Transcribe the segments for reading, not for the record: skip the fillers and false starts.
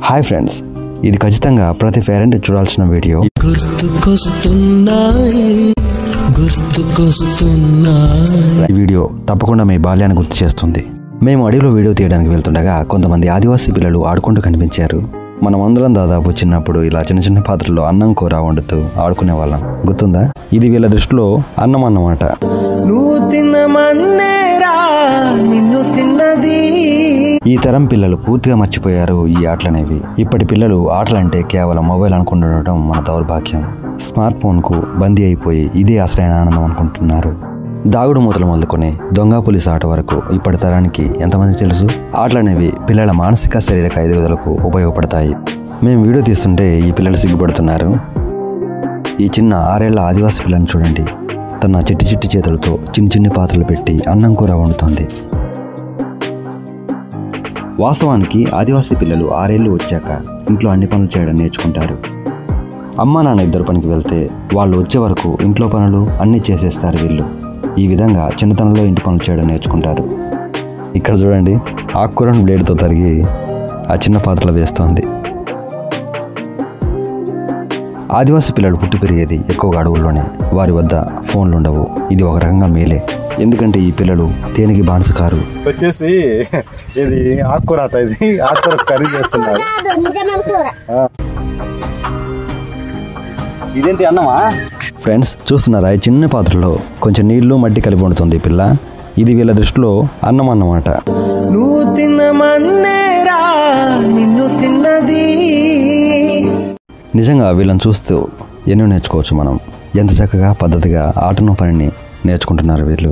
Hi friends, ఇది ఖచ్చితంగా ప్రతి పేరెంట్ చూడాల్సిన వీడియో. ఈ వీడియో తప్పకుండా మీ బాల్యాన్ని గుర్తు చేస్తుంది. మేము అడవిలో వీడియో తీయడానికి వెళ్తుండగా కొంతమంది ఆదివాసీ పిల్లలు ఆడుకుంటూ కనిపించారు. మనం అందరం దాదాపు చిన్నప్పుడు ఇలా చిన్న చిన్న పాత్రల్లో అన్నం కూర వండుతూ ఆడుకునే వాళ్ళం, గుర్తుందా? ఇది వీళ్ళ దృష్టిలో అన్నం అన్నమాట. ఈ తరం పిల్లలు పూర్తిగా మర్చిపోయారు ఈ ఆటలనేవి. ఇప్పటి పిల్లలు ఆటలంటే కేవలం మొబైల్ అనుకుంటుండటం మన దౌర్భాగ్యం. స్మార్ట్ ఫోన్ కు బందీ అయిపోయి ఇదే అసలైన ఆనందం అనుకుంటున్నారు. దాగుడు మూతలు మొదలుకొని దొంగ పోలీసు ఆట వరకు ఇప్పటి తరానికి ఎంతమంది తెలుసు? ఆటలనేవి పిల్లల మానసిక శారీరక ఎదుగుదలకు ఉపయోగపడతాయి. మేము వీడియో తీస్తుంటే ఈ పిల్లలు సిగ్గుపడుతున్నారు. ఈ చిన్న 6 ఏళ్ల ఆదివాసీ పిల్లని చూడండి, తన చిట్టి చిట్టి చేతులతో చిన్ని చిన్ని పాత్రలు పెట్టి అన్నం కూర వండుతోంది. వాస్తవానికి ఆదివాసీ పిల్లలు 6 ఏళ్ళు వచ్చాక ఇంట్లో అన్ని పనులు చేయడం నేర్చుకుంటారు. అమ్మా నాన్న ఇద్దరు పనికి వెళ్తే వాళ్ళు వచ్చే వరకు ఇంట్లో పనులు అన్నీ చేసేస్తారు వీళ్ళు. ఈ విధంగా చిన్నతనంలో ఇంటి పనులు చేయడం నేర్చుకుంటారు. ఇక్కడ చూడండి, ఆకుకూరను బ్లేడ్తో తరిగి ఆ చిన్న పాత్రలో వేస్తోంది. ఆదివాసీ పిల్లలు పుట్టి పెరిగేది ఎక్కువగా అడవుల్లోనే. వారి వద్ద ఫోన్లు ఉండవు. ఇది ఒక రకంగా మేలే, ఎందుకంటే ఈ పిల్లలు దేనికి బానిసకారు. వచ్చేసి ఇది ఆకుకూర అట, ఇది ఆకుకూర కర్రీ చేస్తున్నారు. ఇదేంటి అన్నమా? ఫ్రెండ్స్ చూస్తున్నారా, ఈ చిన్న పాత్రలో కొంచెం నీళ్లు మట్టి కలిపి వండుతుంది ఈ పిల్ల. ఇది వీళ్ళ దృష్టిలో అన్నం అన్నమాట. నిజంగా వీళ్ళని చూస్తూ ఎన్నో నేర్చుకోవచ్చు మనం. ఎంత చక్కగా పద్ధతిగా ఆటను పనిని నేర్చుకుంటున్నారు వీళ్ళు.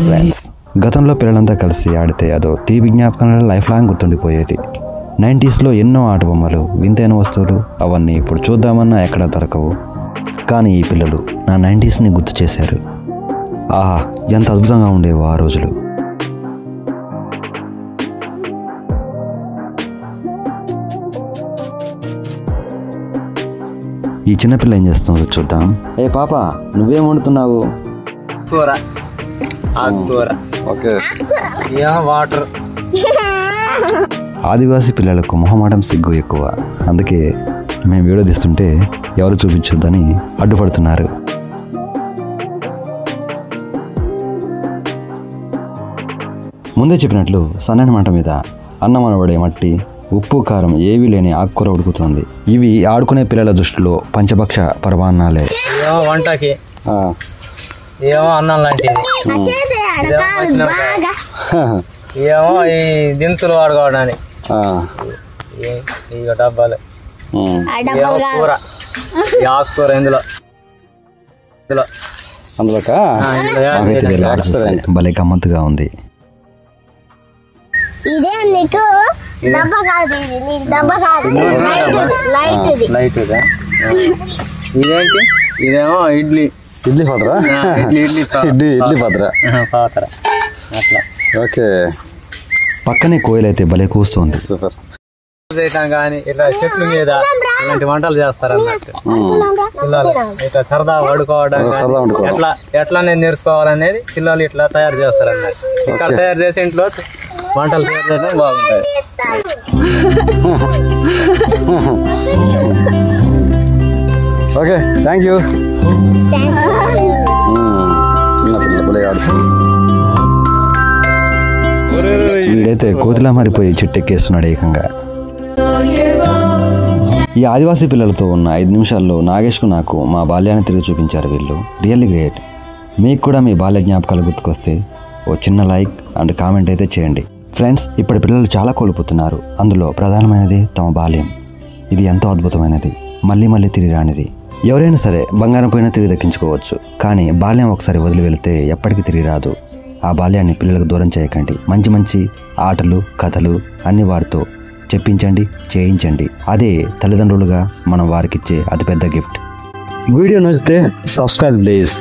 ఫ్రెండ్స్, గతంలో పిల్లలంతా కలిసి ఆడితే అదో తీపి జ్ఞాపకాల లైఫ్ లాంగ్ గుర్తుండిపోయేది. 90s లో ఎన్నో ఆట బొమ్మలు, వింతైన వస్తువులు, అవన్నీ ఇప్పుడు చూద్దామన్నా ఎక్కడా దొరకవు. కానీ ఈ పిల్లలు నా 90sని గుర్తు చేశారు. ఆహా, ఎంత అద్భుతంగా ఉండేవో ఆ రోజులు. ఈ చిన్నపిల్ల ఏం చేస్తుందో చూద్దాం. ఏ పాప, నువ్వేం వండుతున్నావు? వాటర్. ఆదివాసీ పిల్లలకు మొహమాటం, సిగ్గు ఎక్కువ. అందుకే మేము వీడియో తీస్తుంటే ఎవరు చూపించొద్దని అడ్డుపడుతున్నారు. ముందే చెప్పినట్లు సన్నని మంట మీద అన్నం అనబడే మట్టి, ఉప్పు, కారం ఏవీ లేని ఆకుకూర ఉడుకుతోంది. ఇవి ఆడుకునే పిల్లల దృష్టిలో పంచభక్ష పరమాన్నాలే. వంటకి ఏమో అన్నం లాంటిది, ఏమో ఈ దినుసులు వాడుకోవడానికి ఇక డబ్బాలు, కూర, ఆకుకూర ఇందులో భలే గమ్మత్తుగా ఉంది. ఇదేంటి? ఇదేమో ఇడ్లీ పాత్ర. ఇడ్లీ పాత్ర అట్లా. ఓకే, పక్కనే కోయిలైతే భలే కూస్తోంది. సూపర్. చేయటం కానీ ఇట్లా చెట్ల మీద ఇలాంటి వంటలు చేస్తారు అన్నట్టు. పిల్లలు ఇట్లా సరదా పడుకోవడం ఎట్లా నేను నేర్చుకోవాలనేది పిల్లలు ఇట్లా తయారు చేస్తారు అన్నట్టు. ఇక్కడ తయారు చేసి ఇంట్లో వంటలు తయారు చేయడం బాగుంటాయి. Okay, thank you. వీడైతే కోతిలా మారిపోయి చెట్టెక్కేస్తున్నాడు ఏకంగా. ఈ ఆదివాసీ పిల్లలతో ఉన్న 5 నిమిషాల్లో నాగేష్కు నాకు మా బాల్యాన్ని తిరిగి చూపించారు వీళ్ళు. Really great. మీకు కూడా మీ బాల్య జ్ఞాపకాలు గుర్తుకొస్తే ఓ చిన్న లైక్ అండ్ కామెంట్ అయితే చేయండి. ఫ్రెండ్స్, ఇప్పటి పిల్లలు చాలా కోల్పోతున్నారు. అందులో ప్రధానమైనది తమ బాల్యం. ఇది ఎంతో అద్భుతమైనది, మళ్ళీ మళ్ళీ తిరిగి రానిది. ఎవరైనా సరే బంగారం పోయినా తిరిగి దక్కించుకోవచ్చు, కానీ బాల్యం ఒకసారి వదిలి వెళితే ఎప్పటికీ తిరిగి రాదు. ఆ బాల్యాన్ని పిల్లలకు దూరం చేయకండి. మంచి మంచి ఆటలు, కథలు అన్ని వారితో చెప్పించండి, చేయించండి. అదే తల్లిదండ్రులుగా మనం వారికిచ్చే అతిపెద్ద గిఫ్ట్. వీడియో నచ్చితే సబ్స్క్రైబ్ ప్లీజ్.